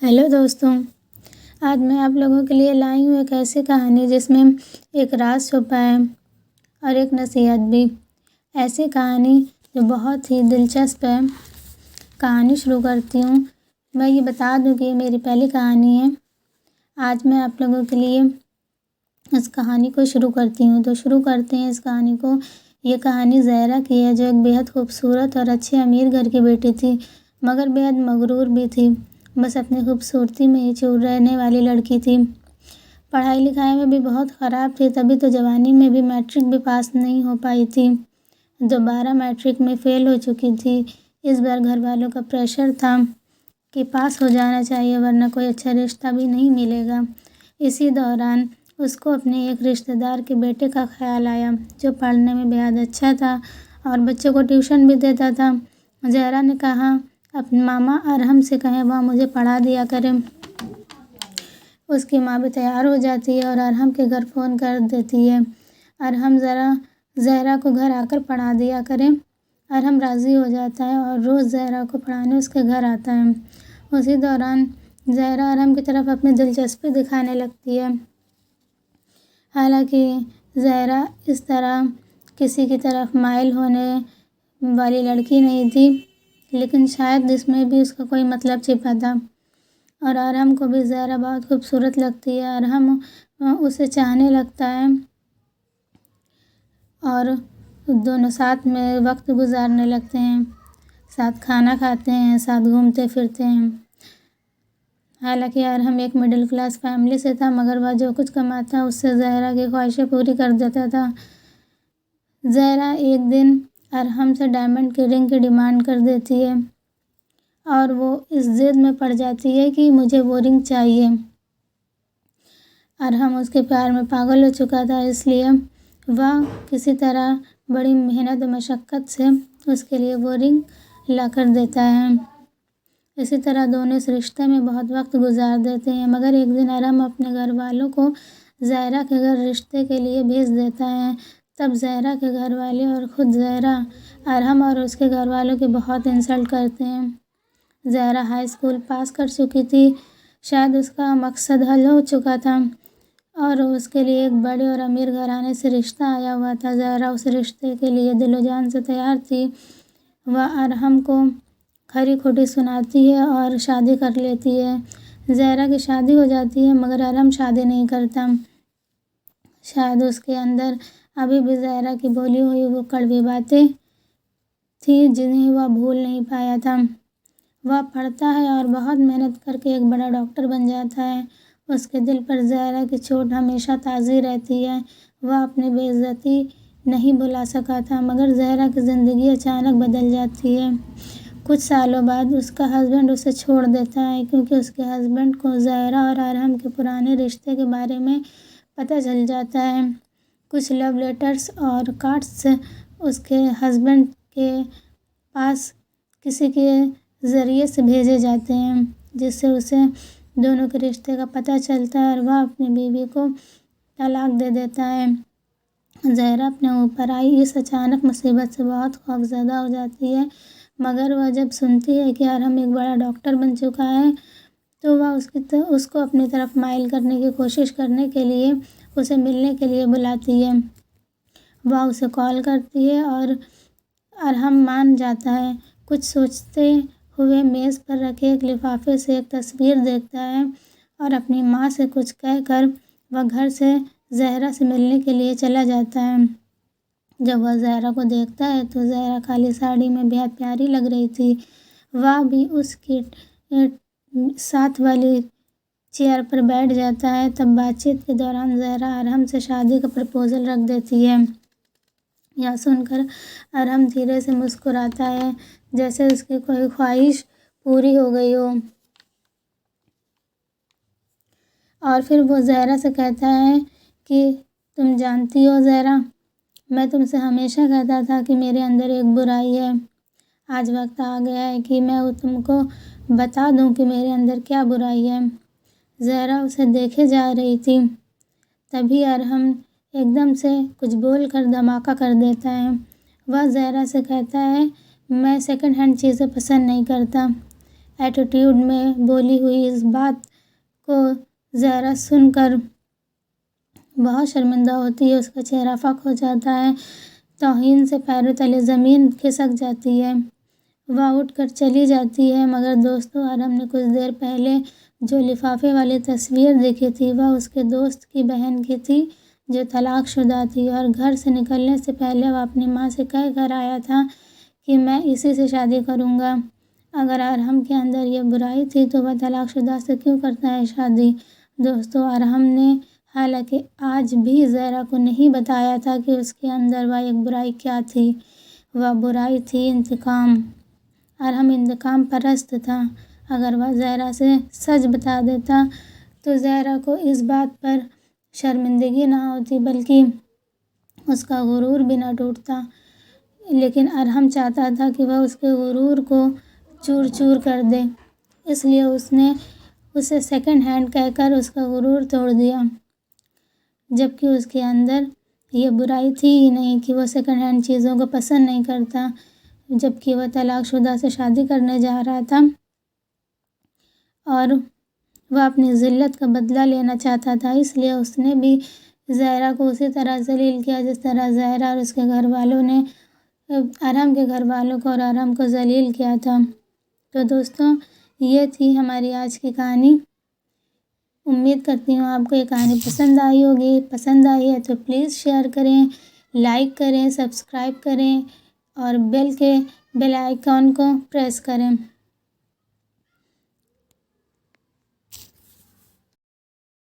Hello दोस्तों, आज मैं आप लोगों के लिए लाई हूँ एक ऐसी कहानी जिसमें एक राज छुपा है और एक नसीहत भी। ऐसी कहानी जो बहुत ही दिलचस्प है। कहानी शुरू करती हूँ। मैं ये बता दूँ कि ये मेरी पहली कहानी है। आज मैं आप लोगों के लिए इस कहानी को शुरू करती हूँ। तो शुरू करते हैं इस कहानी को। ये कहानी ज़हरा की है, जो एक बेहद खूबसूरत और अच्छे अमीर घर की बेटी थी, मगर बेहद मगरूर भी थी। बस अपनी खूबसूरती में ही चूर रहने वाली लड़की थी। पढ़ाई लिखाई में भी बहुत ख़राब थी, तभी तो जवानी में भी मैट्रिक भी पास नहीं हो पाई थी। दोबारा मैट्रिक में फ़ेल हो चुकी थी। इस बार घर वालों का प्रेशर था कि पास हो जाना चाहिए, वरना कोई अच्छा रिश्ता भी नहीं मिलेगा। इसी दौरान उसको अपने एक रिश्तेदार के बेटे का ख्याल आया, जो पढ़ने में बेहद अच्छा था और बच्चों को ट्यूशन भी देता था। ज़हरा ने कहा अपने मामा अरहम से कहें वह मुझे पढ़ा दिया करें। उसकी माँ भी तैयार हो जाती है और अरहम के घर फ़ोन कर देती है। अरहम ज़हरा को घर आकर पढ़ा दिया करें। अरहम राज़ी हो जाता है और रोज़ ज़हरा को पढ़ाने उसके घर आता है। उसी दौरान ज़हरा अरहम की तरफ अपनी दिलचस्पी दिखाने लगती है। हालांकि ज़हरा इस तरह किसी की तरफ माइल होने वाली लड़की नहीं थी, लेकिन शायद इसमें भी उसका कोई मतलब छिपा था। और अरहम को भी ज़हरा बहुत खूबसूरत लगती है। अरहम उसे चाहने लगता है और दोनों साथ में वक्त गुजारने लगते हैं, साथ खाना खाते हैं, साथ घूमते फिरते हैं। हालांकि अरहम एक मिडिल क्लास फैमिली से था, मगर वह जो कुछ कमाता उससे ज़हरा की ख्वाहिशें पूरी कर देता था। ज़हरा एक दिन अरहम से डायमंड की रिंग की डिमांड कर देती है और वो इस ज़िद में पड़ जाती है कि मुझे वो रिंग चाहिए। अरहम उसके प्यार में पागल हो चुका था, इसलिए वह किसी तरह बड़ी मेहनत और मशक्क़त से उसके लिए वो रिंग ला कर देता है। इसी तरह दोनों इस रिश्ते में बहुत वक्त गुजार देते हैं, मगर एक दिन अरहम अपने घर वालों को ज़हरा के घर रिश्ते के लिए भेज देता है। तब ज़हरा के घर वाले और ख़ुद ज़हरा अरहम और उसके घर वालों की बहुत इंसल्ट करते हैं। ज़हरा हाई स्कूल पास कर चुकी थी, शायद उसका मकसद हल हो चुका था और उसके लिए एक बड़े और अमीर घराने से रिश्ता आया हुआ था। ज़हरा उस रिश्ते के लिए दिलो जान से तैयार थी। वह अरहम को खरी खोटी सुनाती है और शादी कर लेती है। ज़हरा की शादी हो जाती है, मगर अरहम शादी नहीं करता। शायद उसके अंदर अभी भी ज़हरा की बोली हुई वो कड़वी बातें थी, जिन्हें वह भूल नहीं पाया था। वह पढ़ता है और बहुत मेहनत करके एक बड़ा डॉक्टर बन जाता है। उसके दिल पर ज़हरा की चोट हमेशा ताज़ी रहती है। वह अपनी बेइज्जती नहीं भुला सका था, मगर ज़हरा की ज़िंदगी अचानक बदल जाती है। कुछ सालों बाद उसका हस्बैंड उसे छोड़ देता है, क्योंकि उसके हस्बैंड को ज़हरा और अरहम के पुराने रिश्ते के बारे में पता चल जाता है। कुछ लव लेटर्स और कार्ड्स उसके हस्बैंड के पास किसी के ज़रिए से भेजे जाते हैं, जिससे उसे दोनों के रिश्ते का पता चलता है और वह अपनी बीवी को तलाक दे देता है। ज़हरा अपने ऊपर आई इस अचानक मुसीबत से बहुत खौफज़दा हो जाती है, मगर वह जब सुनती है कि अरहम एक बड़ा डॉक्टर बन चुका है, तो वह उसको अपनी तरफ माइल करने की कोशिश करने के लिए उसे मिलने के लिए बुलाती है। वह उसे कॉल करती है और अरहम मान जाता है। कुछ सोचते हुए मेज़ पर रखे एक लिफाफे से एक तस्वीर देखता है और अपनी माँ से कुछ कहकर वह घर से ज़हरा से मिलने के लिए चला जाता है। जब वह ज़हरा को देखता है तो ज़हरा काली साड़ी में बेहद प्यारी लग रही थी। वह भी उसकी साथ वाली चेयर पर बैठ जाता है। तब बातचीत के दौरान ज़हरा अरहम से शादी का प्रपोज़ल रख देती है। यह सुनकर अरहम धीरे से मुस्कुराता है, जैसे उसकी कोई ख्वाहिश पूरी हो गई हो। और फिर वो ज़हरा से कहता है कि तुम जानती हो ज़हरा, मैं तुमसे हमेशा कहता था कि मेरे अंदर एक बुराई है। आज वक्त आ गया है कि मैं तुमको बता दूं कि मेरे अंदर क्या बुराई है। ज़हरा उसे देखे जा रही थी, तभी अरहम एकदम से कुछ बोल कर धमाका कर देता है। वह ज़हरा से कहता है, मैं सेकंड हैंड चीज़ें पसंद नहीं करता। ایٹیٹیوڈ میں بولی ہوئی اس بات کو زہرا سن کر بہت شرمندہ ہوتی ہے، اس کا چہرہ فک ہو جاتا ہے، توہین سے پیروں تلے زمین کھسک جاتی ہے، وہ اٹھ کر چلی جاتی ہے۔ مگر دوستوں، ارہم نے کچھ دیر پہلے جو لفافے والی تصویر دیکھی تھی وہ اس کے دوست کی بہن کی تھی جو طلاق شدہ تھی، اور گھر سے نکلنے سے پہلے وہ اپنی ماں سے کہہ کر آیا تھا کہ میں اسی سے شادی کروں گا۔ اگر ارہم کے اندر یہ برائی تھی تو وہ طلاق شدہ سے کیوں کرتا ہے شادی؟ دوستوں، ارہم نے حالانکہ آج بھی زہرا کو نہیں بتایا تھا کہ اس کے اندر وہ ایک برائی کیا تھی۔ وہ برائی تھی انتقام۔ ارہم انتقام پرست تھا۔ اگر وہ زہرا سے سچ بتا دیتا تو زہرا کو اس بات پر شرمندگی نہ ہوتی بلکہ اس کا غرور بھی نہ ٹوٹتا، لیکن ارہم چاہتا تھا کہ وہ اس کے غرور کو چور چور کر دے، اس لیے اس نے اسے سیکنڈ ہینڈ کہہ کر اس کا غرور توڑ دیا، جبکہ اس کے اندر یہ برائی تھی ہی نہیں کہ وہ سیکنڈ ہینڈ چیزوں کو پسند نہیں کرتا، جبکہ وہ طلاق شدہ سے شادی کرنے جا رہا تھا اور وہ اپنی ذلت کا بدلہ لینا چاہتا تھا۔ اس لیے اس نے بھی زہرا کو اسی طرح ذلیل کیا جس طرح زہرا اور اس کے گھر والوں نے ارہم کے گھر والوں کو اور ارہم کو ذلیل کیا تھا۔ تو دوستوں، یہ تھی ہماری آج کی کہانی۔ امید کرتی ہوں آپ کو یہ کہانی پسند آئی ہوگی۔ پسند آئی ہے تو پلیز شیئر کریں، لائک کریں، سبسکرائب کریں اور بیل آئیکن کو پریس کریں۔